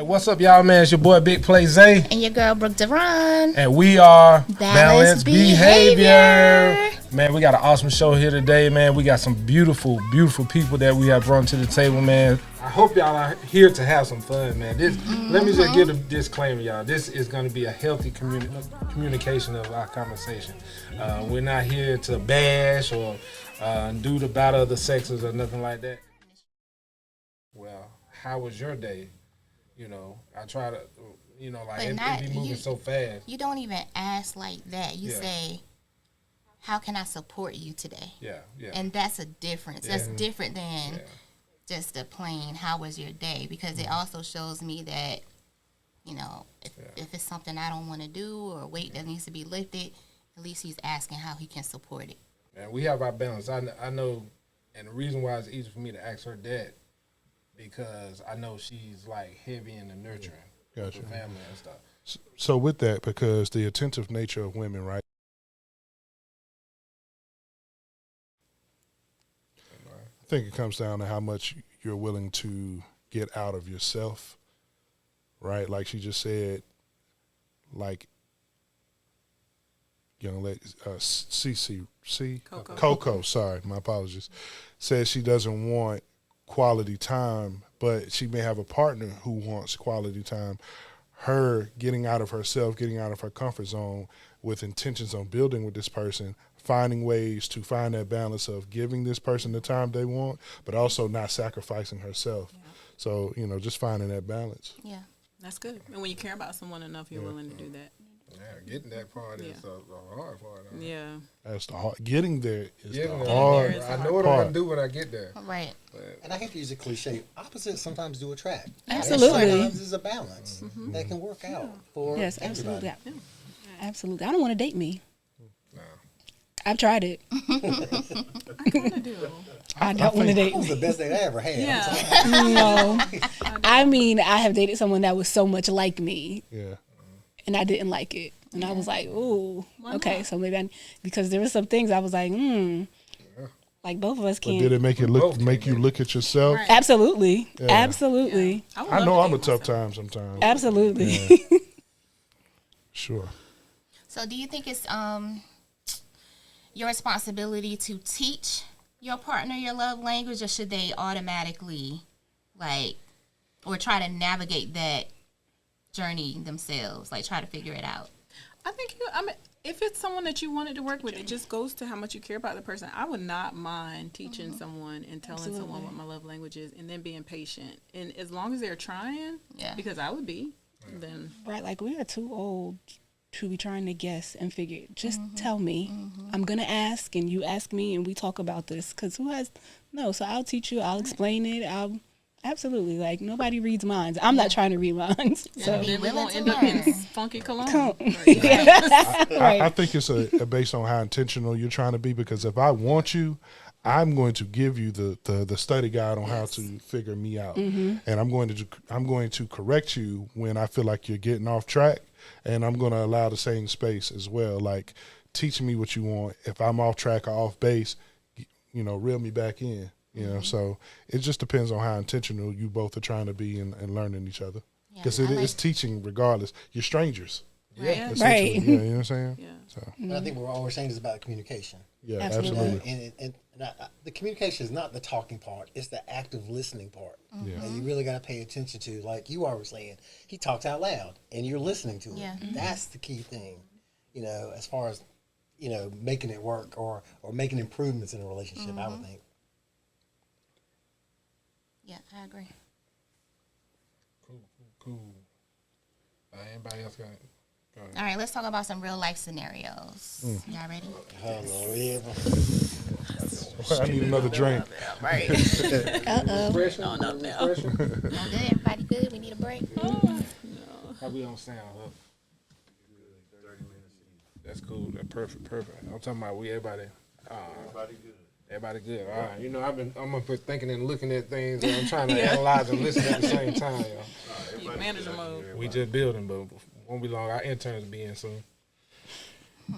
What's up, y'all, man? It's your boy Big Play Zay. And your girl Brooke Deron. And we are Balanced Behavior. Man, we got an awesome show here today, man. We got some beautiful, beautiful people that we have brought to the table, man. I hope y'all are here to have some fun, man. Let me just give a disclaimer, y'all. This is going to be a healthy communication of our conversation. We're not here to bash or do the battle of the sexes or nothing like that. Well, how was your day? You know, I try to, it be moving so fast. You don't even ask like that. You say, how can I support you today? Yeah. And that's a difference. That's different than just a plain, how was your day? Because it also shows me that, if it's something I don't want to do or a weight that needs to be lifted, at least he's asking how he can support it. And we have our balance. I know, and the reason why it's easy for me to ask her that, because I know she's like heavy in the nurturing of the family and stuff. So with that, because the attentive nature of women, right? I think it comes down to how much you're willing to get out of yourself, right? Like she just said, like young lady, Coco, sorry, my apologies, says she doesn't want quality time, but she may have a partner who wants quality time. Her getting out of herself, getting out of her comfort zone with intentions on building with this person, finding ways to find that balance of giving this person the time they want, but also not sacrificing herself. Yeah. So, just finding that balance. Yeah. That's good. And when you care about someone enough, you're willing to do that. Yeah, getting that part is the hard part. Yeah. That's the hard. Getting there is the hard part. I know what I'm going to do when I get there. Right. And I hate to use a cliche. Opposites sometimes do attract. Absolutely. Sometimes there's a balance that can work out for Yes, everybody. absolutely. Yeah. Absolutely. I don't want to date me. No. I've tried it. I kind of do. I don't want to date That was me. the best date I ever had. Yeah. No. I mean, I have dated someone that was so much like me. Yeah. And I didn't like it. And I was like, ooh, okay. So maybe because there were some things I was like, like both of us can't. But did it make you look at yourself? Right. Absolutely. Yeah. Absolutely. Yeah. I know I'm a tough time sometimes. Absolutely. Yeah. Sure. So do you think it's your responsibility to teach your partner your love language, or should they automatically or try to navigate that journey themselves, try to figure it out? I think if it's someone that you wanted to work with, it just goes to how much you care about the person. I would not mind teaching someone and telling someone what my love language is, and then being patient. And as long as they're trying, because I would be, then Right, like we are too old to be trying to guess and figure. Just tell me. I'm going to ask, and you ask me, and we talk about this. Because so I'll teach you, I'll explain it, absolutely. Like, nobody reads minds. I'm not trying to read minds. So then we won't end up in funky cologne. Right. I think it's based on how intentional you're trying to be, because if I want you, I'm going to give you the study guide on how to figure me out. And I'm going to correct you when I feel like you're getting off track, and I'm going to allow the same space as well. Like, teach me what you want. If I'm off track or off base, reel me back in. So it just depends on how intentional you both are trying to be and learning each other. Because it is teaching regardless. You're strangers. Yeah. Right. Yeah, you know what I'm saying? Yeah. So, And I think all we're saying is about communication. yeah, Absolutely. absolutely. And the communication is not the talking part. It's the active listening part. Yeah. And you really got to pay attention to, like you were saying, he talks out loud and you're listening to it. Yeah. That's the key thing, as far as, making it work or making improvements in a relationship, I would think. Yeah, I agree. Cool. Anybody else got it? Go ahead. All right, let's talk about some real life scenarios. Y'all ready? Hello, Eva. I need another drink. Right. Pressure? No. Pressure? All good? Everybody good? We need a break? How we on sound? Huh? That's cool. That's perfect. I'm talking about everybody. Everybody good. All right. I'm up here thinking and looking at things, and I'm trying to analyze and listen at the same time, y'all. Manager mode. We just building, but won't be long. Our interns will be in soon. I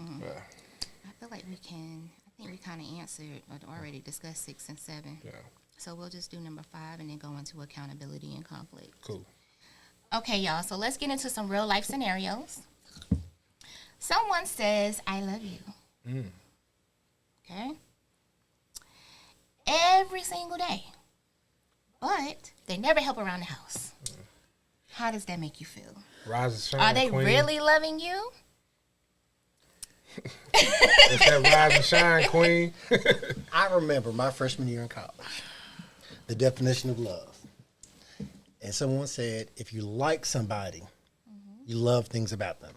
feel like I think we kind of answered or already discussed 6 and 7. Yeah. So we'll just do number 5 and then go into accountability and conflict. Cool. Okay, y'all. So let's get into some real life scenarios. Someone says, "I love you." Okay. Every single day, but they never help around the house. How does that make you feel? Rise and shine, Are they queen. really loving you? It's that rise and shine, queen. I remember my freshman year in college, the definition of love. And someone said, if you like somebody, you love things about them.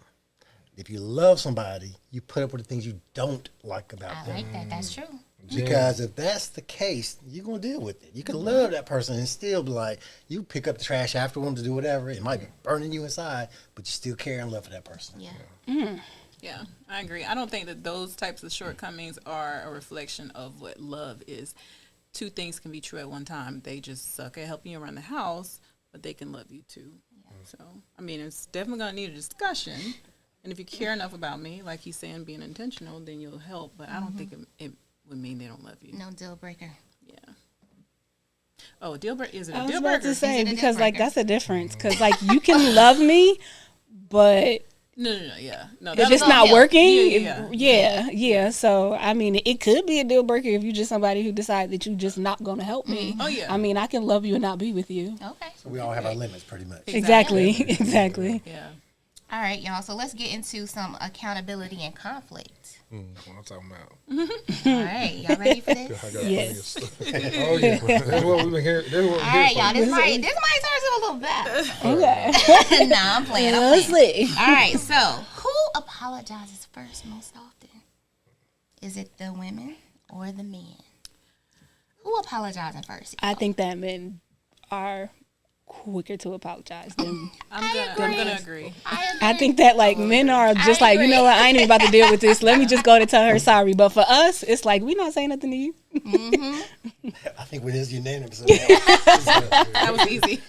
If you love somebody, you put up with the things you don't like about I them. like that. That's true. Because if that's the case, you're going to deal with it. You can love that person and still be like, you pick up the trash after them to do whatever. It might be burning you inside, but you still care and love for that person. Yeah. Yeah, I agree. I don't think that those types of shortcomings are a reflection of what love is. Two things can be true at one time. They just suck at helping you around the house, but they can love you too. So, I mean, it's definitely going to need a discussion. And if you care enough about me, like he's saying, being intentional, then you'll help. But I don't think it would mean they don't love you. No deal breaker. Yeah. Oh, deal breaker. Is it a I was deal about breaker? to say, Is it a because deal like breaker? that's a difference. Because like you can love me, but No, yeah. No, if that's it's gonna not help. working, Yeah. yeah. So I mean, it could be a deal breaker if you're just somebody who decides that you're just not going to help me. Oh, yeah. I mean, I can love you and not be with you. Okay. So we all have our limits pretty much. Exactly. Exactly. Yeah. All right, y'all. So let's get into some accountability and conflict. That's what I'm talking about. All right, y'all ready for this? I got Yes. plenty of stuff. Oh yeah, that's what we've been hearing. This is what All we're right, here y'all. for. This might turn to a little better. Okay. Nah, I'm playing. Let's see. All right. So who apologizes first most often? Is it the women or the men? Who apologizing first? I think that men are quicker to apologize than I'm gonna agree. I think that like men are just I like, you know agree. what, I ain't even about to deal with this. Let me just go to tell her sorry. But for us, it's like we not saying nothing to you. I think it is unanimous. That was easy.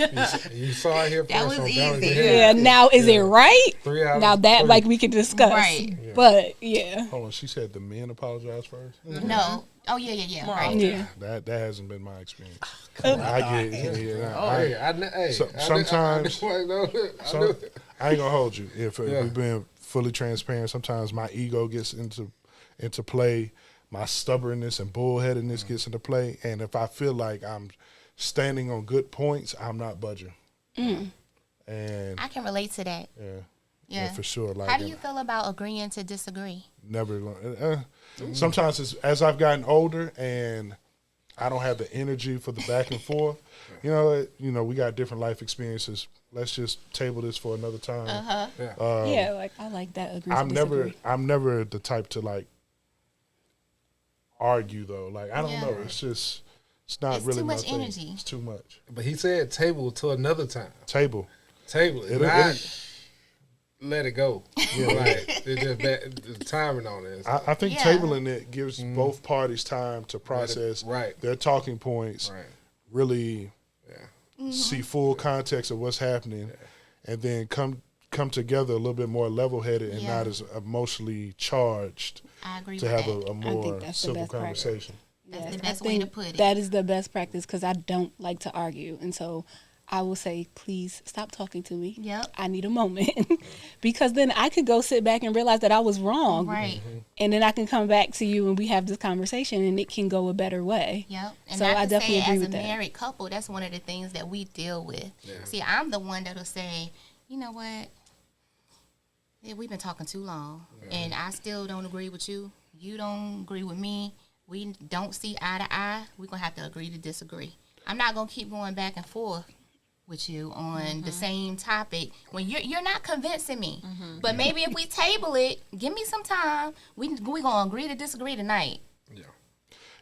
You saw it here That first was on Balance easy. Your Yeah. Head. Now is it right? 3 out of Now that 3. like we can discuss. Right. But yeah. Hold on, she said the men apologize first. No. Oh yeah. More Right. often. Yeah. That hasn't been my experience. Come on, I get yeah, Oh, hey, hey, sometimes- I I ain't gonna hold you. If Yeah. we've been fully transparent, sometimes my ego gets into play, my stubbornness and bullheadedness gets into play, and if I feel like I'm standing on good points, I'm not budging. And I can relate to that. yeah, for sure. Like How do you feel about agreeing to disagree? never. Sometimes it's, as I've gotten older and I don't have the energy for the back and forth. You know, we got different life experiences. Let's just table this for another time. Yeah, like I like that agree. I'm to never disagree. I'm never the type to like argue though. Like I don't Yeah. know. It's not It's really too my much thing. energy. It's too much. But he said table to another time. Table. Table. It- Not it- let it go. Like it's just the timing on it. I think Yeah. tabling it gives both parties time to process right. their talking points, Right. really Mm-hmm. see full context of what's happening, and then come together a little bit more level headed and Yeah. not as emotionally charged I agree to with have that. a more that's the civil best practice. conversation. That's Yes, the I best way to think put it. That is the best practice because I don't like to argue, and so I will say, please stop talking to me. Yep. I need a moment because then I could go sit back and realize that I was wrong, Right. and then I can come back to you and we have this conversation, and it can go a better way. Yep. And So not I to definitely say agree as a with that. married couple, that's one of the things that we deal with. See, I'm the one that'll say, you know what? Yeah, we've been talking too long, and I still don't agree with you. You don't agree with me. We don't see eye to eye. We're gonna have to agree to disagree. I'm not gonna keep going back and forth with you on the same topic when you're not convincing me. But maybe if we table it, give me some time. We gonna agree to disagree tonight. Yeah.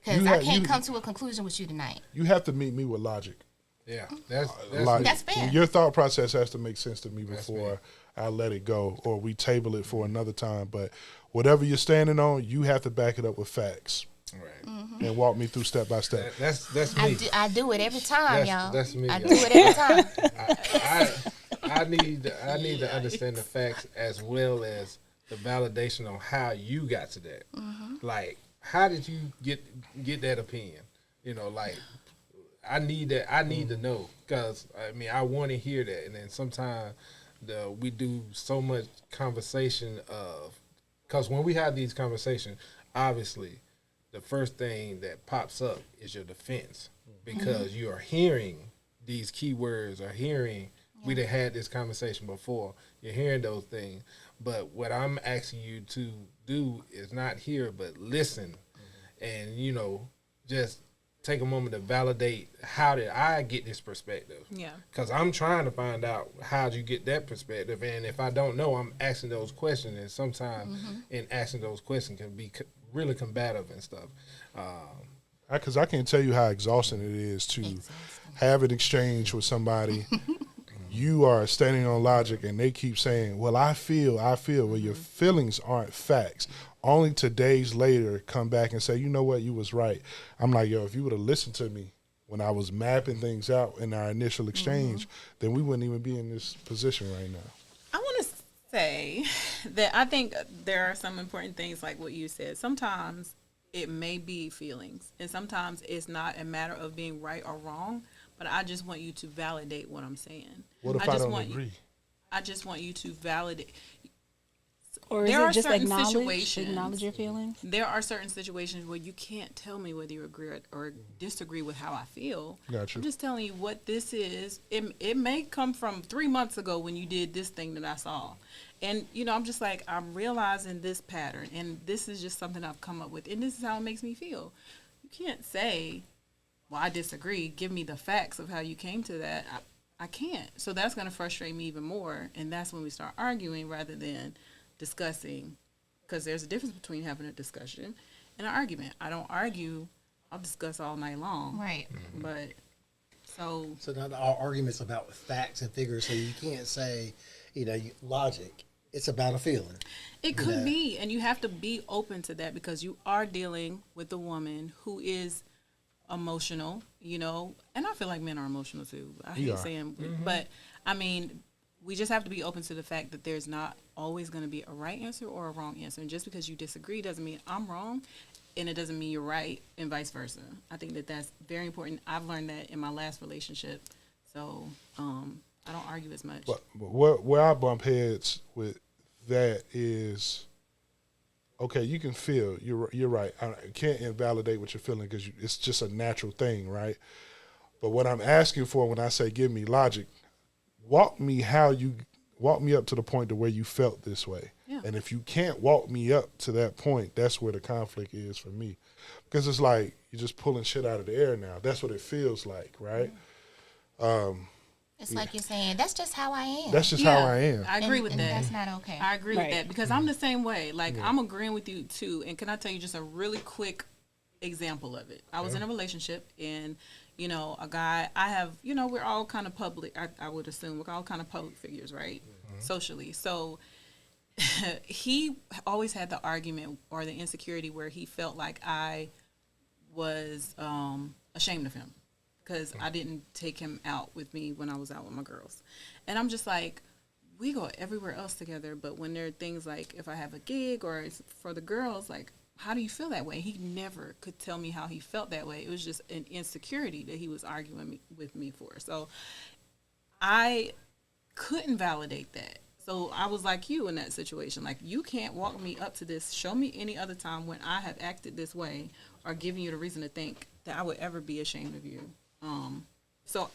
Because You I have- can't you- come to a conclusion with you tonight. You have to meet me with logic. Yeah. That's Like, That's fair. Your thought process has to make sense to me before I let it go, or we table it for another time. But whatever you're standing on, you have to back it up with facts right. and walk me through step by step. That's me. I do it every time, y'all. That's me, I y'all. do it every time. I need to understand the facts as well as the validation on how you got to that. Like, how did you get that opinion? You know, like I need that. I need to know because I mean I want to hear that, and then sometimes we do so much conversation of because when we have these conversations, obviously the first thing that pops up is your defense because you are hearing these keywords or hearing we done had this conversation before. You're hearing those things, but what I'm asking you to do is not hear but listen, and just take a moment to validate how did I get this perspective. Yeah. Because I'm trying to find out how did you get that perspective, and if I don't know, I'm asking those questions, and sometimes in asking those questions can be really combative and stuff. Because I can't tell you how exhausting it is to have an exchange with somebody. You are standing on logic, and they keep saying, well, I feel. Well, your feelings aren't facts. Only to days later come back and say, you know what, you was right. I'm like, yo, if you would have listened to me when I was mapping things out in our initial exchange, then we wouldn't even be in this position right now. I want to say that I think there are some important things like what you said. Sometimes it may be feelings, and sometimes it's not a matter of being right or wrong, but I just want you to validate what I'm saying. What if I don't agree? I just want you to validate. Or is it just acknowledge your feelings? There are certain situations where you can't tell me whether you agree or disagree with how I feel. Gotcha. I'm just telling you what this is. It may come from 3 months ago when you did this thing that I saw. And, I'm just like, I'm realizing this pattern. And this is just something I've come up with. And this is how it makes me feel. You can't say, well, I disagree. Give me the facts of how you came to that. I can't. So that's going to frustrate me even more. And that's when we start arguing rather than discussing, because there's a difference between having a discussion and an argument. I don't argue. I'll discuss all night long. Right. But so now our argument's about facts and figures, so you can't say, logic. It's about a feeling. It could be, and you have to be open to that because you are dealing with a woman who is emotional, and I feel like men are emotional too. I hate saying, but I mean, we just have to be open to the fact that there's not always going to be a right answer or a wrong answer. And just because you disagree doesn't mean I'm wrong, and it doesn't mean you're right, and vice versa. I think that that's very important. I've learned that in my last relationship, so I don't argue as much. But where I bump heads with that is, okay, you can feel, you're right. I can't invalidate what you're feeling because it's just a natural thing, right? But what I'm asking for when I say give me logic, walk me up to the point to where you felt this way. Yeah. And if you can't walk me up to that point, that's where the conflict is for me. Because it's like you're just pulling shit out of the air now. That's what it feels like, right? It's like you're saying, that's just how I am. That's just how I am. I agree with that. That's not okay. I agree with that because I'm the same way. Like, I'm agreeing with you, too. And can I tell you just a really quick example of it? I was in a relationship, and, a guy, we're all kind of public. I would assume we're all kind of public figures, right? Socially. So he always had the argument or the insecurity where he felt like I was ashamed of him. Because I didn't take him out with me when I was out with my girls. And I'm just like, we go everywhere else together, but when there are things like if I have a gig or it's for the girls, like, how do you feel that way? He never could tell me how he felt that way. It was just an insecurity that he was arguing with me for. So I couldn't validate that. So I was like you in that situation. Like, you can't walk me up to this. Show me any other time when I have acted this way or given you the reason to think that I would ever be ashamed of you. So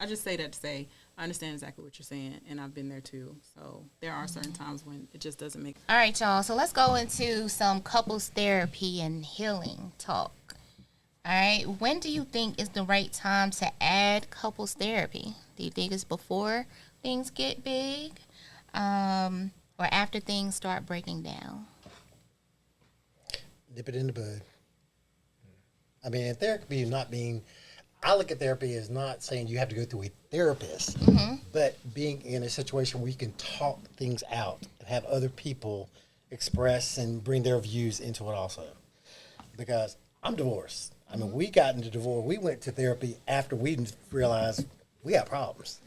I just say that to say I understand exactly what you're saying, and I've been there too. So there are certain times when it just doesn't make sense. All right, y'all. So let's go into some couples therapy and healing talk. All right. When do you think is the right time to add couples therapy? Do you think it's before things get big, or after things start breaking down? Nip it in the bud. I mean, therapy not being... I look at therapy as not saying you have to go through a therapist, but being in a situation where you can talk things out and have other people express and bring their views into it also. Because I'm divorced. I mean, we got into divorce. We went to therapy after we realized we had problems.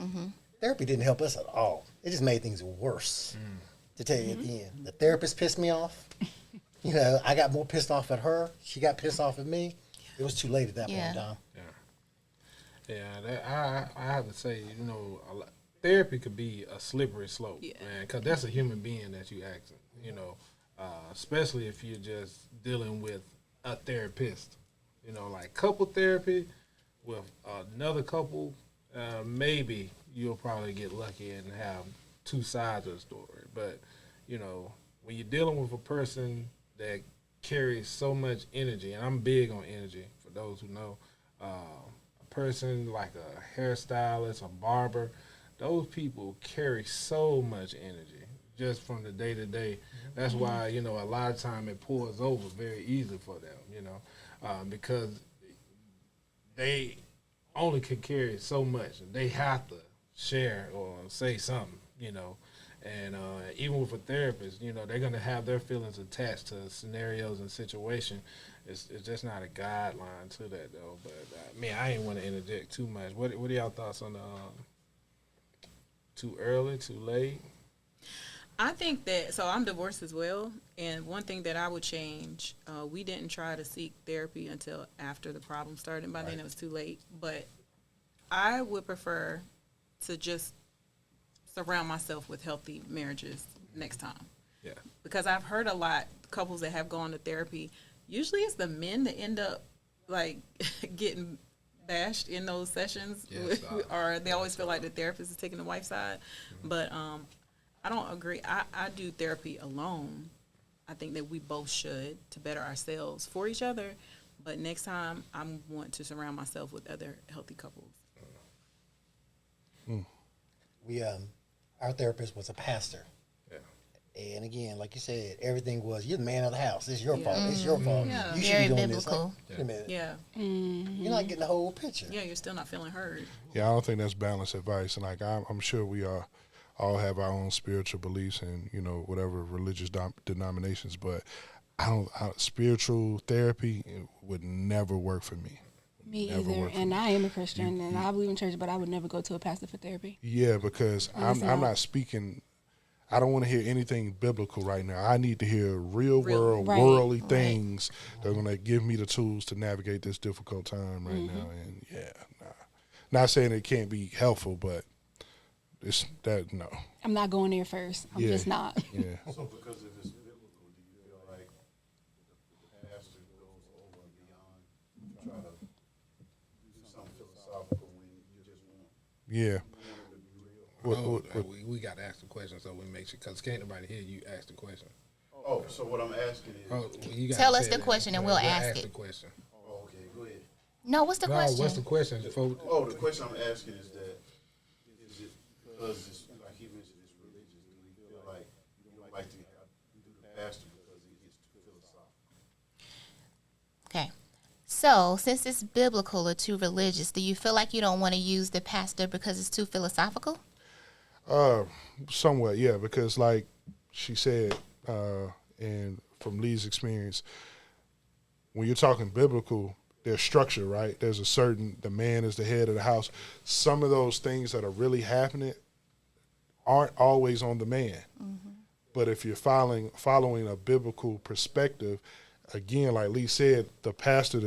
Therapy didn't help us at all. It just made things worse, to tell you at the end. The therapist pissed me off. I got more pissed off at her. She got pissed off at me. It was too late at that point in time. Yeah, I have to say, therapy could be a slippery slope, Yeah. man, because that's a human being that you asking, especially if you're just dealing with a therapist, like couple therapy with another couple, maybe you'll probably get lucky and have two sides of the story. But, when you're dealing with a person that carries so much energy, and I'm big on energy, for those who know, a person like a hairstylist, a barber, those people carry so much energy just from the day to day. That's why, a lot of time it pours over very easily for them, because they only can carry so much. They have to share or say something, And even with a therapist, they're going to have their feelings attached to scenarios and situation. It's just not a guideline to that, though. But, I ain't want to interject too much. What are y'all thoughts on the too early, too late? I think that, so I'm divorced as well, and one thing that I would change, we didn't try to seek therapy until after the problem started. By then it was too late. But I would prefer to just surround myself with healthy marriages next time. Yeah. Because I've heard a lot, couples that have gone to therapy, usually it's the men that end up, like, getting bashed in those sessions, Yes, or they always feel like the therapist is taking the wife's side. But I don't agree. I do therapy alone. I think that we both should, to better ourselves for each other. But next time, I want to surround myself with other healthy couples. We our therapist was a pastor. Yeah. And again, like you said, everything was, you're the man of the house. It's your Yeah. fault. It's your fault. Yeah. You should Very be doing biblical. this. Like, wait a minute. Yeah. You're not getting the whole picture. Yeah, you're still not feeling heard. Yeah, I don't think that's balanced advice. And like I'm sure we all have our own spiritual beliefs and whatever religious denominations, but spiritual therapy would never work for me. Me Never either. worked for And me. I am a Christian and I believe in church, but I would never go to a pastor for therapy. Yeah, because I'm not. not speaking. I don't want to hear anything biblical right now. I need to hear real world, Right. worldly things that are going to give me the tools to navigate this difficult time right now. And not saying it can't be helpful, but it's that no. I'm not going there first. I'm just not. Yeah. So because if it's biblical, do you feel like the pastor goes over and beyond, try to do something philosophical when you just want Yeah. it to be real? We got to ask the question so we make sure, because can't nobody hear you ask the question. Oh, so what I'm asking is, You gotta Tell us say the that. question and we'll ask the it. question. oh, okay, go ahead. No, what's the No, question? what's the question? Oh, the question I'm asking is that, is it because it's, like he mentioned, it's religious, do you feel like you don't like to do the pastor because it gets too philosophical? Okay. So, since it's biblical or too religious, do you feel like you don't want to use the pastor because it's too philosophical? Somewhat, yeah, because like she said, and from Lee's experience, when you're talking biblical, there's structure, right? There's the man is the head of the house. Some of those things that are really happening aren't always on the man. But if you're following a biblical perspective, again, like Lee said, the pastor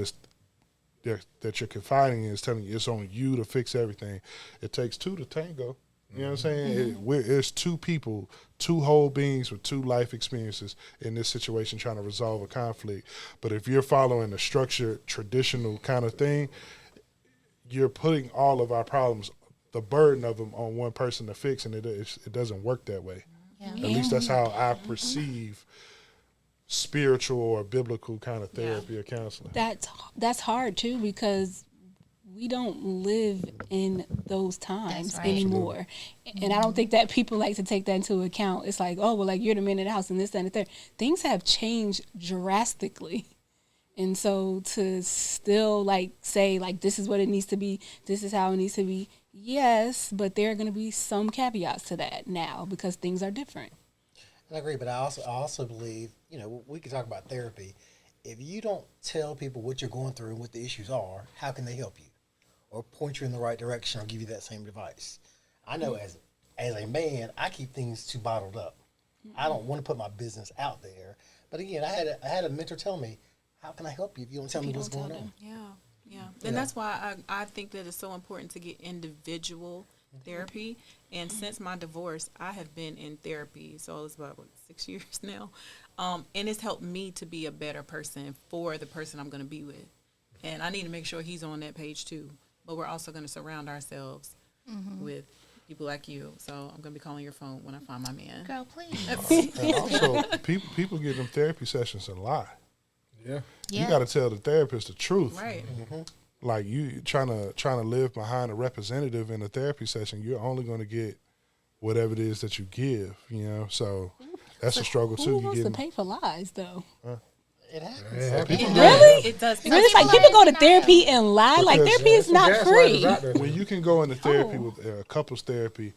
that you're confiding in is telling you it's on you to fix everything. It takes two to tango. You know what I'm saying? It's two people, two whole beings with two life experiences in this situation trying to resolve a conflict. But if you're following a structured, traditional kind of thing, you're putting all of our problems, the burden of them, on one person to fix, and it doesn't work that way. Yeah. At least that's how I perceive spiritual or biblical kind of therapy or counseling. That's hard too because we don't live in those times That's right. anymore. And I don't think that people like to take that into account. It's like, oh, well, like you're the man in the house and this, that, and the third. Things have changed drastically. And so to still like say like this is what it needs to be, this is how it needs to be, yes, but there are going to be some caveats to that now because things are different. I agree, but I also believe, we can talk about therapy. If you don't tell people what you're going through and what the issues are, how can they help you? Or point you in the right direction or give you that same advice? I know as a man, I keep things too bottled up. I don't want to put my business out there. But again, I had a mentor tell me, how can I help you if you don't tell me what's going on? Yeah. Yeah, and that's why I think that it's so important to get individual therapy. And since my divorce, I have been in therapy, so it's about 6 years now, and it's helped me to be a better person for the person I'm going to be with. And I need to make sure he's on that page too. But we're also going to surround ourselves with people like you. So I'm going to be calling your phone when I find my man. Girl, please. And also, people get them therapy sessions and lie. Yeah. You got to tell the therapist the truth. Right. Like you trying to live behind a representative in a therapy session, you're only going to get whatever it is that you give. You know, so that's a struggle too. Who You wants to get pay for lies though? It happens. Really? It does. Really? It's like people go to therapy and lie. Like Because therapy is not free. when you can go into therapy with couples therapy,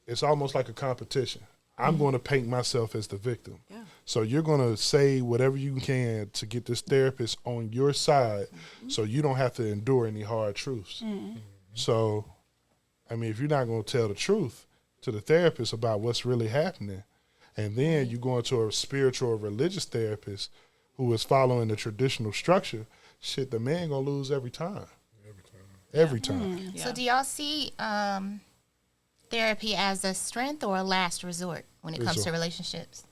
it's almost like a competition. I'm going to paint myself as the victim. Yeah. So you're going to say whatever you can to get this therapist on your side so you don't have to endure any hard truths. So, I mean, if you're not going to tell the truth to the therapist about what's really happening, and then you go into a spiritual or religious therapist who is following the traditional structure, shit, the man going to lose every time. Every time. So do y'all see therapy as a strength or a last resort when it comes to relationships?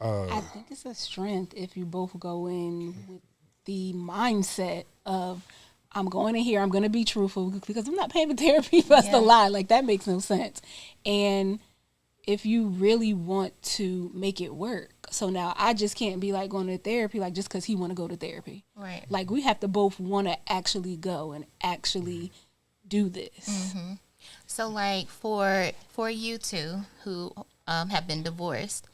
I think it's a strength if you both go in with the mindset of, I'm going in here, I'm going to be truthful because I'm not paying for therapy for us to lie. Like, that makes no sense. And if you really want to make it work. So now I just can't be like going to therapy like just because he want to go to therapy. Right. Like, we have to both want to actually go and actually do this. So, like, for you two who have been divorced,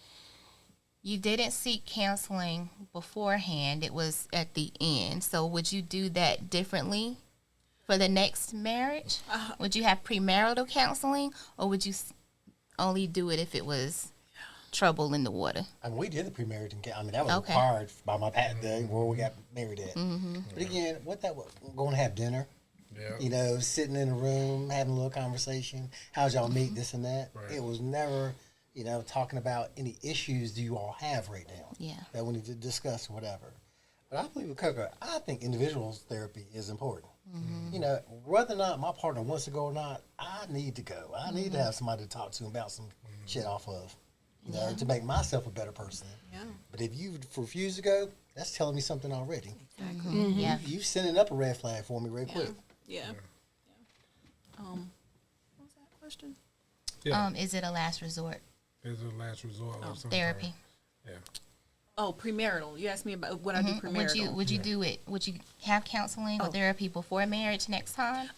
you didn't seek counseling beforehand. It was at the end. So would you do that differently for the next marriage? Would you have premarital counseling, or would you only do it if it was trouble in the water? I mean, we did the pre-marriage. I mean, that was Okay. required by my patent where we got married at. But again, what that was, going to have dinner. Yeah. You know, sitting in a room, having a little conversation. How'd y'all meet? This and that. Right. It was never, you know, talking about any issues do you all have right now. Yeah. That we need to discuss or whatever. But I believe with Coco, I think individuals therapy is important. You know, whether or not my partner wants to go or not, I need to go. I need to have somebody to talk to about some shit off of, you know, to make myself a better person. Yeah. But if you refuse to go, that's telling me something already. Exactly. Yeah. You sending up a red flag for me real quick. Yeah. What was that question? Yeah. Is it a last resort? It's a last resort of some Therapy. kind. Yeah. Oh, premarital. You asked me about would I do premarital? Would you do it? Would you have counseling or therapy before marriage next time?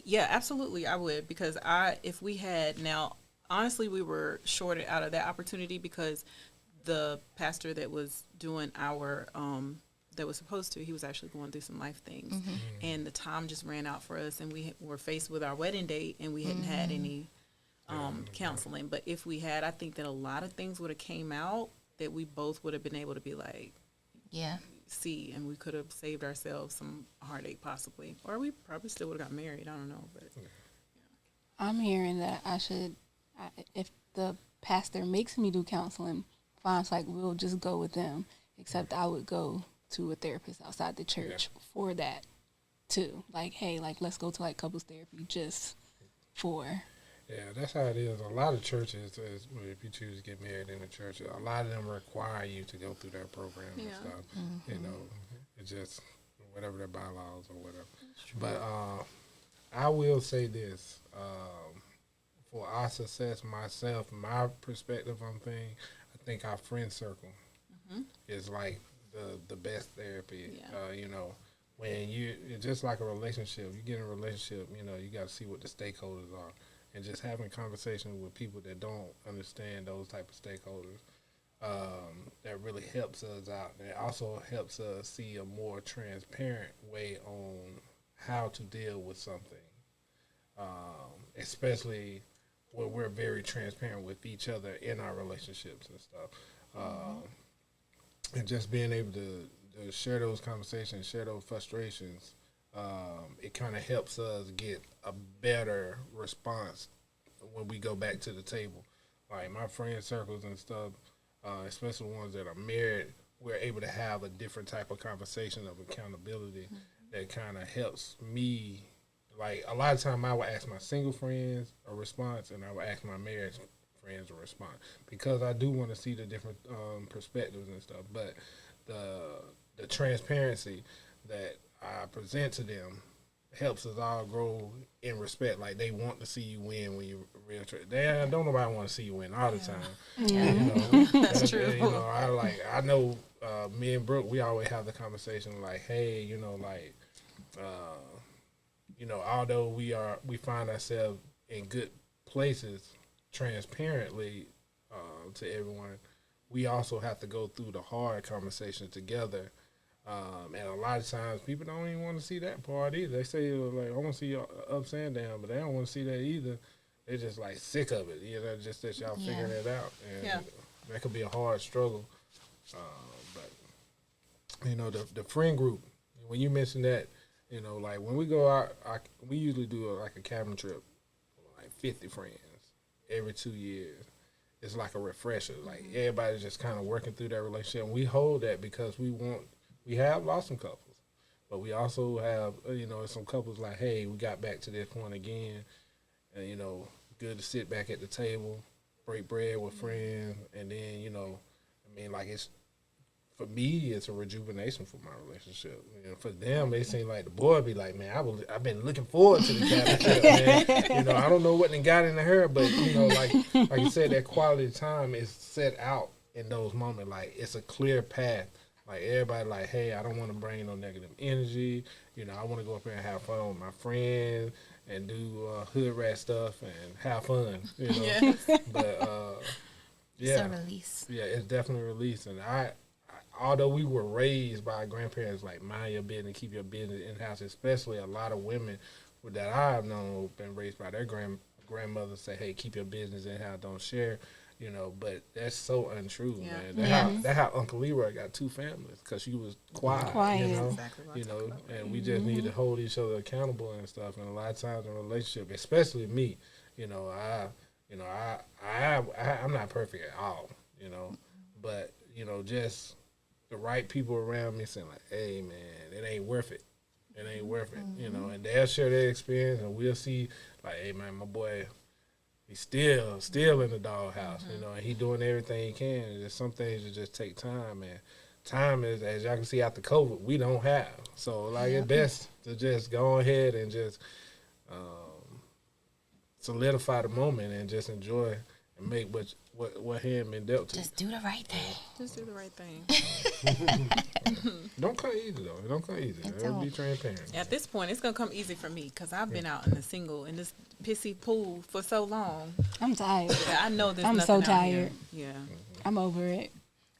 Yeah, absolutely, I would, because if we had now, honestly, we were shorted out of that opportunity because the pastor that was doing our that was supposed to, he was actually going through some life things, and the time just ran out for us, and we were faced with our wedding date, and we hadn't had any counseling. But if we had, I think that a lot of things would have came out that we both would have been able to be like, Yeah. see, and we could have saved ourselves some heartache possibly, or we probably still would have got married. I don't know, but I'm hearing that if the pastor makes me do counseling, fine, it's like we'll just go with them. Except I would go to a therapist outside the church for that too. Like, hey, like let's go to like couples therapy just for. Yeah, that's how it is. A lot of churches, if you choose to get married in a church, a lot of them require you to go through their program and stuff. You know, it's just whatever their bylaws or whatever. But I will say this. For our success, myself, my perspective on things, I think our friend circle is like the best therapy. Yeah. You know, when it's just like a relationship. You get in a relationship, you know, you got to see what the stakeholders are. And just having conversations with people that don't understand those type of stakeholders, that really helps us out. And it also helps us see a more transparent way on how to deal with something, especially when we're very transparent with each other in our relationships and stuff. And just being able to share those conversations, share those frustrations, it kind of helps us get a better response when we go back to the table. Like my friend circles and stuff, especially ones that are married, we're able to have a different type of conversation of accountability that kind of helps me. Like a lot of time, I would ask my single friends a response, and I would ask my married friends a response because I do want to see the different perspectives and stuff. But the transparency that I present to them helps us all grow in respect. Like they want to see you win when you real. Don't nobody want to see you win all the time. Yeah. You know, That's true. You know, I know me and Brooke, we always have the conversation like, hey, you know, like, you know, although we find ourselves in good places transparently to everyone, we also have to go through the hard conversations together. And a lot of times people don't even want to see that part either. They say like, I want to see your ups and downs, but they don't want to see that either. They're just like sick of it, you know, just that y'all figuring it out. And that could be a hard struggle. But you know, the friend group, when you mentioned that, you know, like when we go out, we usually do like a cabin trip, like 50 friends every 2 years. It's like a refresher. Like everybody's just kind of working through that relationship. And we hold that because we have lost some couples, but we also have, you know, some couples like, hey, we got back to this point again. And, you know, good to sit back at the table, break bread with friends. And then, you know, I mean, like for me, it's a rejuvenation for my relationship. You know, for them, they seem like the boy be like, man, I've been looking forward to the cabin trip, man. You know, I don't know what got into her, but, you know, like you said, that quality time is set out in those moments. Like, it's a clear path. Like, everybody like, hey, I don't want to bring no negative energy. You know, I want to go up here and have fun with my friends and do hood rat stuff and have fun, you know. Yes. But, It's a release. Yeah, it's definitely a release. And although we were raised by our grandparents, like, mind your business, keep your business in-house, especially a lot of women that I've known been raised by their grandmothers say, hey, keep your business in-house, don't share. You know, but that's so untrue, man. That how Uncle Leroy got 2 families because she was quiet. You know, Exactly what I'm talking about. and we just need to hold each other accountable and stuff. And a lot of times in a relationship, especially me, you know, I'm not perfect at all, you know, but you know, just the right people around me saying like, hey, man, it ain't worth it. It ain't worth it, you know, and they'll share their experience, and we'll see like, hey, man, my boy. He's still in the doghouse, you know, and he doing everything he can. And there's some things that just take time, and time is, as y'all can see after COVID, we don't have. So, like, it's best to just go ahead and just solidify the moment and just enjoy and make what hand been dealt to. Just do the right thing. Just do the right thing. Don't come easy though. It don't come easy. It'll be transparent. At this point, it's gonna come easy for me because I've been out in the single in this pissy pool for so long. I'm tired. That I know there's I'm nothing so out here. tired. Yeah. I'm over it.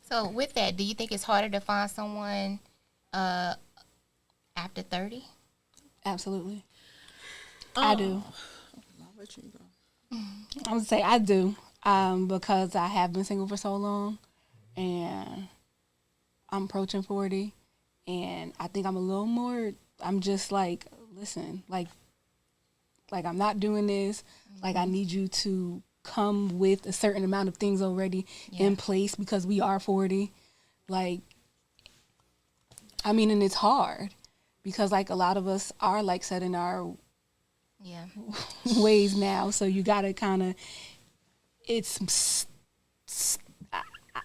So with that, do you think it's harder to find someone after 30? Absolutely. I do. I'll let you go. I would say I do, because I have been single for so long, and I'm approaching 40, and I think I'm a little more. I'm just like, listen, like I'm not doing this. Like, I need you to come with a certain amount of things already in place because we are 40. Like, I mean, and it's hard because like a lot of us are like set in our ways now. So you got to kind of,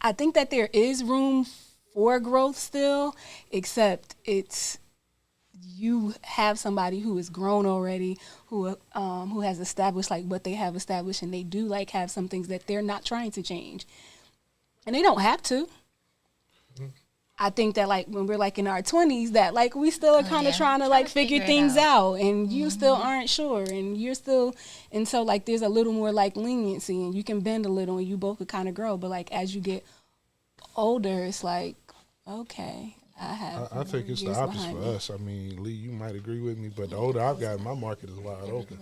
I think that there is room for growth still, except you have somebody who is grown already, who has established like what they have established, and they do like have some things that they're not trying to change, and they don't have to. I think that like when we're like in our 20s, that like we still are kind of trying to like figure things out, and you still aren't sure, and you're still, and so like there's a little more like leniency, and you can bend a little, and you both could kind of grow. But like as you get older, it's like, okay, I think it's the opposite for us. I mean, Lee, you might agree with me, but the older I've gotten, my market is wide open.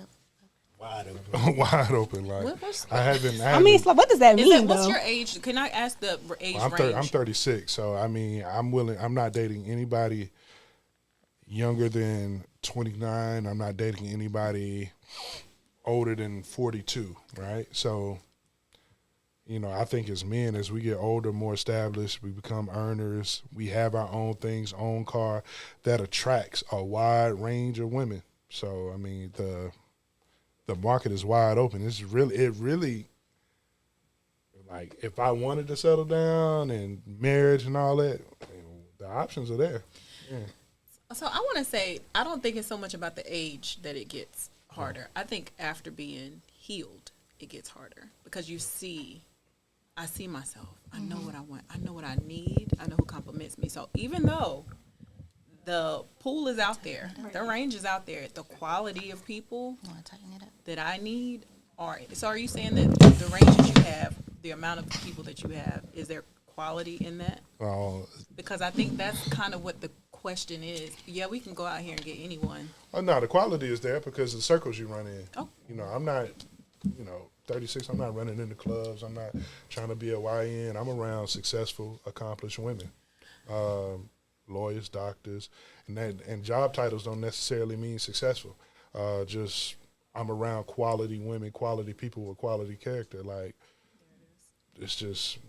Wide open. Wide open. Like I haven't. I mean, so what does that mean? What's though? your age? Can I ask the age range? I'm 36, so I mean, I'm willing. I'm not dating anybody younger than 29. I'm not dating anybody older than 42. Right. So you know, I think as men, as we get older, more established, we become earners. We have our own things, own car, that attracts a wide range of women. So I mean, the market is wide open. It really like if I wanted to settle down and marriage and all that, the options are there. Yeah. So I want to say, I don't think it's so much about the age that it gets harder. I think after being healed, it gets harder because I see myself. I know what I want. I know what I need. I know who compliments me. So even though the pool is out there, the range is out there, the quality of people that I need are. So are you saying that the range that you have, the amount of people that you have, is there quality in that? Because I think that's kind of what the question is. Yeah, we can go out here and get anyone. Oh no, the quality is there because of the circles you run in. Oh. You know, I'm not, 36. I'm not running into clubs. I'm not trying to be a YN. I'm around successful, accomplished women, lawyers, doctors, and job titles don't necessarily mean successful. Just I'm around quality women, quality people with quality character. Like it's just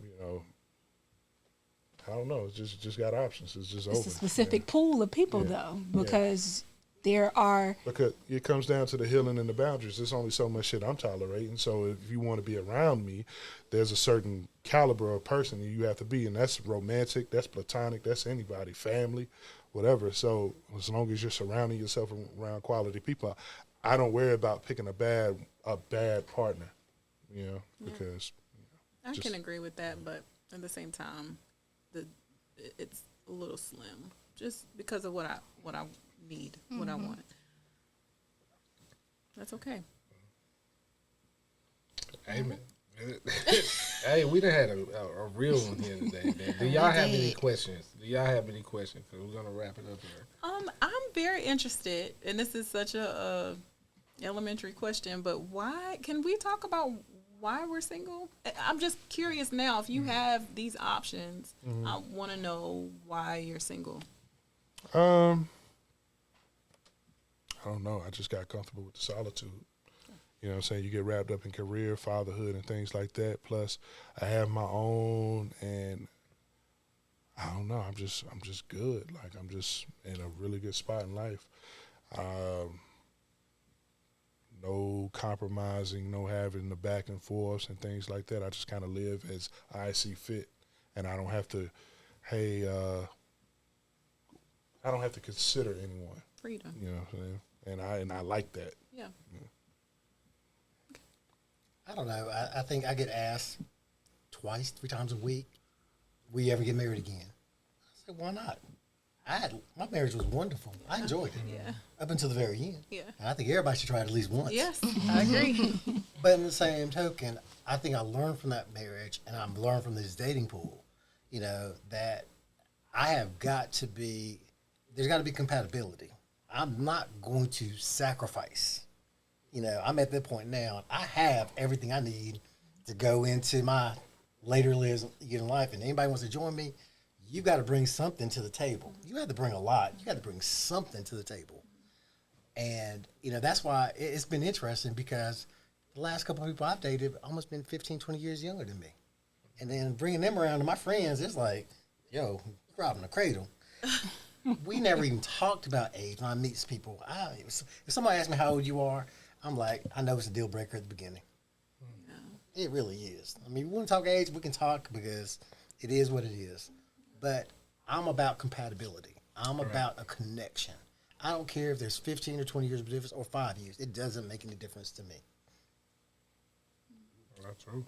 I don't know. It's just got options. It's just open. It's a specific pool of people though, because there are. Because it comes down to the healing and the boundaries. There's only so much shit I'm tolerating. So if you want to be around me, there's a certain caliber of person you have to be, and that's romantic, that's platonic, that's anybody, family, whatever. So as long as you're surrounding yourself around quality people, I don't worry about picking a bad partner. Because I can agree with that, but at the same time, it's a little slim just because of what I need, what I want. That's okay. Amen. Hey, we done had a real one here today, man. Do y'all have any questions? Because we're gonna wrap it up here. I'm very interested, and this is such a elementary question, but why? Can we talk about why we're single? I'm just curious now. If you have these options, I want to know why you're single. I don't know. I just got comfortable with the solitude. You know what I'm saying? You get wrapped up in career, fatherhood, and things like that. Plus, I have my own, and I don't know. I'm just good. Like, I'm just in a really good spot in life. No compromising, no having the back and forths and things like that. I just kind of live as I see fit, and I don't have to, I don't have to consider anyone. Freedom. You know what I'm saying? And I like that. Yeah. I don't know. I think I get asked twice, 3 times a week, will you ever get married again? I said, why not? My marriage was wonderful. I enjoyed it. Yeah. Up until the very end. Yeah. And I think everybody should try it at least once. Yes, I agree. But in the same token, I think I learned from that marriage, and I've learned from this dating pool, that I have got to be, there's got to be compatibility. I'm not going to sacrifice. I'm at that point now. I have everything I need to go into my later lives in life, and anybody wants to join me, you got to bring something to the table. You have to bring a lot. You got to bring something to the table. And, that's why it's been interesting because the last couple of people I've dated almost been 15, 20 years younger than me. And then bringing them around to my friends, it's like, yo, robbing a cradle. We never even talked about age when I meet people. If somebody asks me how old you are, I'm like, I know it's a deal breaker at the beginning. Yeah. It really is. I mean, we want to talk age, we can talk because it is what it is. But I'm about compatibility. I'm about a connection. I don't care if there's 15 or 20 years of difference or 5 years. It doesn't make any difference to me. That's true.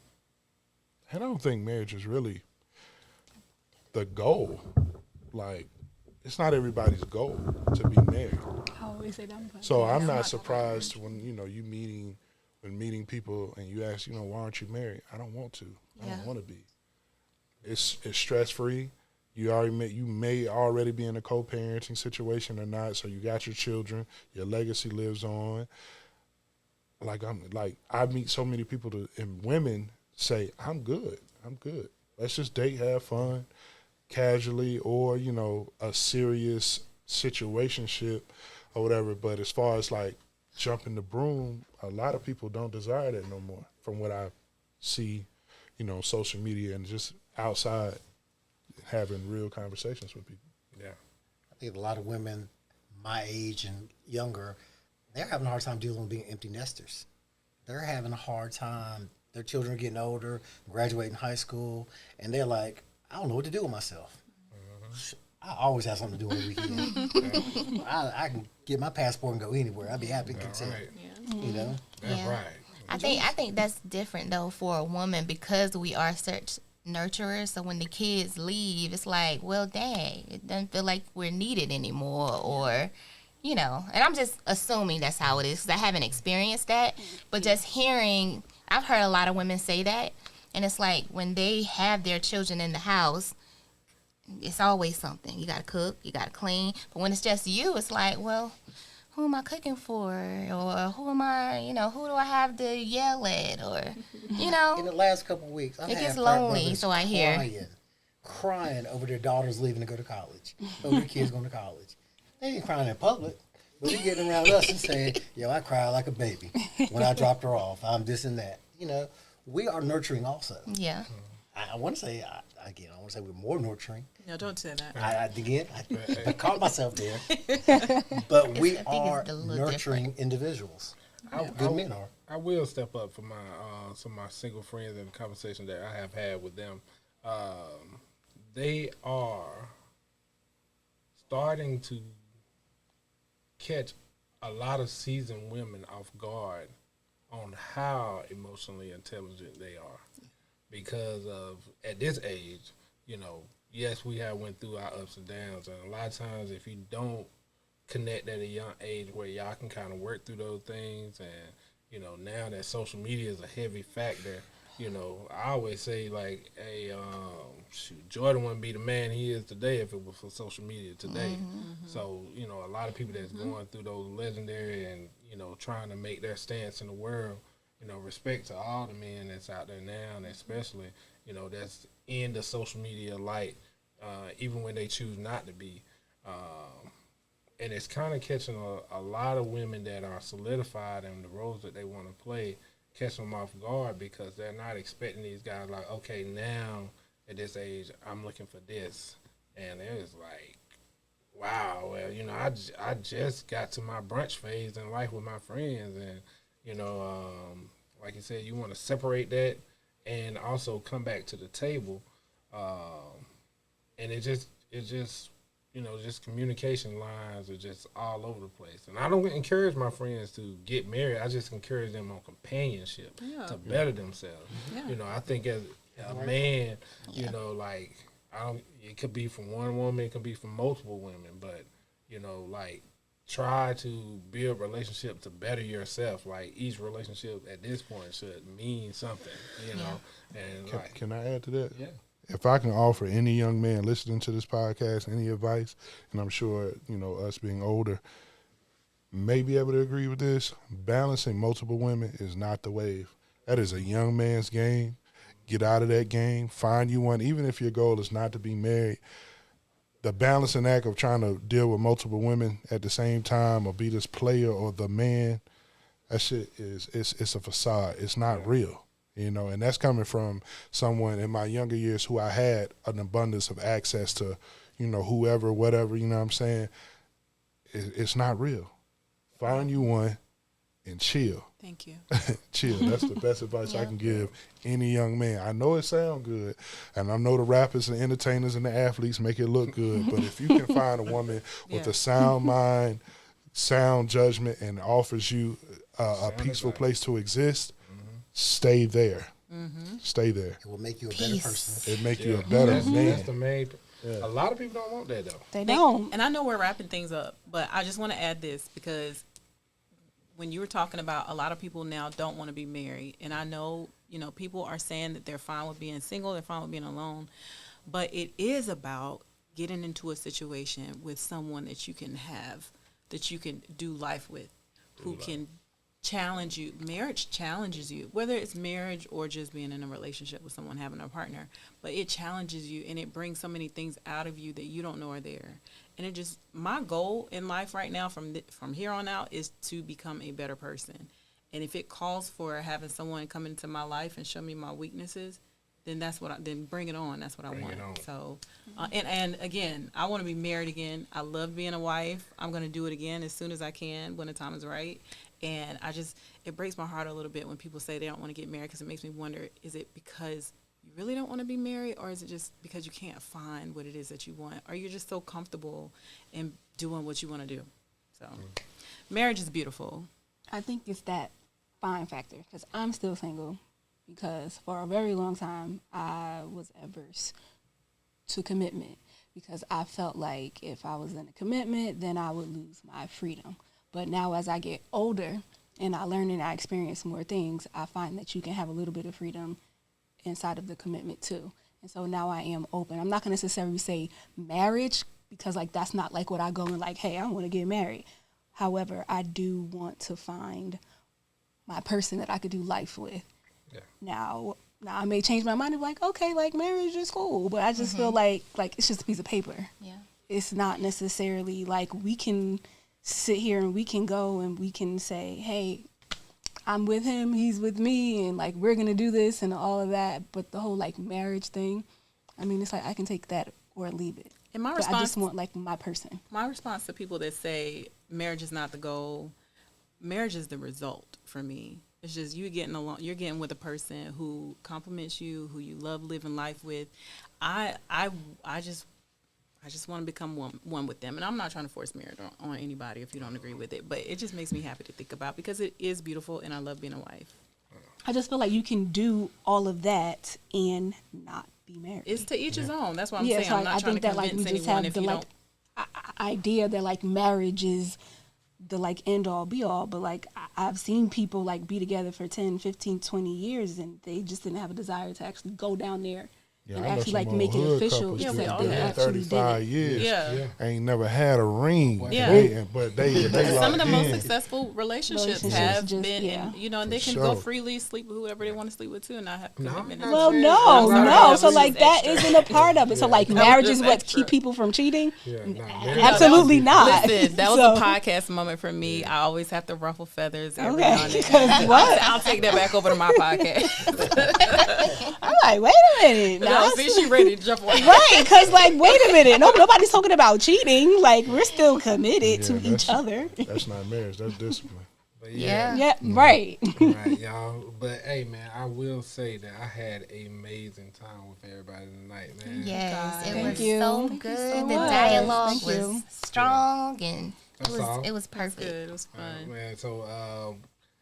I don't think marriage is really the goal. Like, it's not everybody's goal to be married. I always say that. So I'm not surprised when, when meeting people and you ask, why aren't you married? I don't want to. I don't want to be. It's stress-free. You may already be in a co-parenting situation or not, so you got your children, your legacy lives on. I meet so many people and women say, I'm good. Let's just date, have fun, casually, or, a serious situationship or whatever. But as far as like jumping the broom, a lot of people don't desire that no more from what I see, social media and just outside having real conversations with people. Yeah. I think a lot of women my age and younger, they're having a hard time dealing with being empty nesters. They're having a hard time. Their children are getting older, graduating high school, and they're like, I don't know what to do with myself. I always have something to do on the weekend. I can get my passport and go anywhere. I'd be happy and content. Right. That's Yeah. right. I think that's different though for a woman because we are such nurturers. So when the kids leave, it's like, well, dang, it doesn't feel like we're needed anymore, or and I'm just assuming that's how it is because I haven't experienced that. But just hearing, I've heard a lot of women say that, and it's like when they have their children in the house, it's always something. You got to cook, you got to clean. But when it's just you, it's like, well, who am I cooking for? Or who am I, who do I have to yell at? Or, In the last couple of weeks, I've It had gets frat lonely, brothers so I hear. crying over their daughters leaving to go to college, over their kids going to college. They ain't crying in public, but they're getting around us and saying, yo, I cried like a baby when I dropped her off. I'm this and that. We are nurturing also. Yeah. I want to say, again, I want to say we're more nurturing. No, don't say that. I caught myself there. But we I think are it's a little nurturing different. individuals. I- Good I- men are. I will step up for my some of my single friends and the conversation that I have had with them. They are starting to catch a lot of seasoned women off guard on how emotionally intelligent they are, because of at this age, yes, we have went through our ups and downs, and a lot of times if you don't connect at a young age where y'all can kind of work through those things, and now that social media is a heavy factor, I always say like, hey, Jordan wouldn't be the man he is today if it was for social media today. So a lot of people that's going through those legendary and trying to make their stance in the world, respect to all the men that's out there now, and especially that's in the social media light, even when they choose not to be. And it's kind of catching a lot of women that are solidified in the roles that they want to play, catch them off guard because they're not expecting these guys like, okay, now at this age, I'm looking for this. And it's like, wow, well, I just got to my brunch phase in life with my friends. And, like you said, you want to separate that and also come back to the table. And it just just communication lines are just all over the place. And I don't encourage my friends to get married. I just encourage them on companionship to better themselves. Yeah. I think as a man, like, it could be from one woman, it could be from multiple women, but, like, try to build relationship to better yourself. Like, each relationship at this point should mean something, And Can I add to that? Yeah. If I can offer any young man listening to this podcast any advice, and I'm sure, us being older may be able to agree with this, balancing multiple women is not the wave. That is a young man's game. Get out of that game. Find you one. Even if your goal is not to be married, the balancing act of trying to deal with multiple women at the same time or be this player or the man, that shit it's a facade. It's not real. And that's coming from someone in my younger years who I had an abundance of access to, whoever, whatever, you know what I'm saying? It's not real. Find you one and chill. Thank you. Chill. That's the best advice I can give any young man. I know it sounds good, and I know the rappers and entertainers and the athletes make it look good, but if you can find a woman with a sound mind, sound judgment, and offers you a peaceful place to exist, stay there. Stay there. It will make you a better person. It make you a better man. That's the main. A lot of people don't want that though. They don't. And I know we're wrapping things up, but I just want to add this because when you were talking about a lot of people now don't want to be married, and I know, people are saying that they're fine with being single, they're fine with being alone, but it is about getting into a situation with someone that you can have, that you can do life with, who can challenge you. Marriage challenges you, whether it's marriage or just being in a relationship with someone, having a partner, but it challenges you and it brings so many things out of you that you don't know are there. And it just, my goal in life right now from here on out is to become a better person. And if it calls for having someone come into my life and show me my weaknesses, then then bring it on. That's what I Bring want. it on. So, and again, I want to be married again. I love being a wife. I'm going to do it again as soon as I can when the time is right. And it breaks my heart a little bit when people say they don't want to get married, because it makes me wonder, is it because you really don't want to be married, or is it just because you can't find what it is that you want, or you're just so comfortable in doing what you want to do? So, marriage is beautiful. I think it's that fine factor, because I'm still single, because for a very long time I was averse to commitment, because I felt like if I was in a commitment, then I would lose my freedom. But now as I get older and I learn and I experience more things, I find that you can have a little bit of freedom inside of the commitment too. And so now I am open. I'm not going to necessarily say marriage, because like that's not like what I go and like, hey, I want to get married. However, I do want to find my person that I could do life with. Yeah. Now I may change my mind and be like, okay, like marriage is cool, but I just feel like it's just a piece of paper. Yeah. It's not necessarily like we can sit here and we can go and we can say, hey, I'm with him, he's with me, and like we're gonna do this and all of that. But the whole like marriage thing, I mean, it's like I can take that or leave it. And my But response, I just want like my person. My response to people that say marriage is not the goal, marriage is the result for me. It's just you're getting with a person who compliments you, who you love living life with. I just want to become one with them. And I'm not trying to force marriage on anybody if you don't agree with it. But it just makes me happy to think about, because it is beautiful and I love being a wife. I just feel like you can do all of that and not be married. It's to each his own. That's what I'm Yeah, saying. so I'm not I trying think to that like convince we just anyone have if the you like don't. idea that like marriage is the like end all be all, but like I've seen people like be together for 10, 15, 20 years and they just didn't have a desire to actually go down there and I know actually some like old make it hood official. couples Yeah, that we all been have. 35 years. Yeah. Ain't never had a ring. Yeah. But they Some of the locked most in. successful relationships Relationships have just- been, yeah. and they For can go sure. freely sleep with whoever they want to sleep with too, and not have commitment. I'm Well, saying- no, I'm sorry, no. that So was like just that extra. isn't a part of it. So like That was marriage just is what extra. keep people from cheating. Yeah, nah, Absolutely not. Listen, that was So- a podcast moment for me. I always have to ruffle feathers every Okay, now and then. because what? I'll take that back over to my podcast. I'm like, wait a minute. No, Now, see, she ready to jump on. right? Because like, wait a minute. Nobody's talking about cheating. Like we're still committed to Yeah, each other. That's not marriage. That's discipline. But Yeah. Yeah, right. Right, y'all. But hey, man, I will say that I had an amazing time with everybody tonight, man. Yes, it Thank was you. so Thank you good. so The much. dialogue Thank was you. strong, and That's all. it was perfect. Good, it was fun. Man, so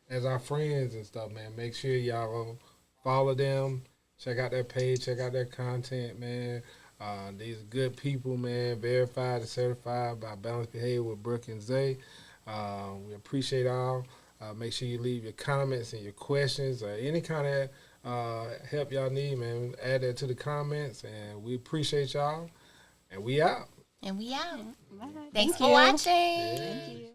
as our friends and stuff, man, make sure y'all follow them, check out their page, check out their content, man. These are good people, man, verified and certified by Balanced Behavior with Brooke and Zay. We appreciate all. Make sure you leave your comments and your questions or any kind of help y'all need, man. Add that to the comments, and we appreciate y'all. And we out. And we out. Bye. Thanks Thank for you. watching. Thank you.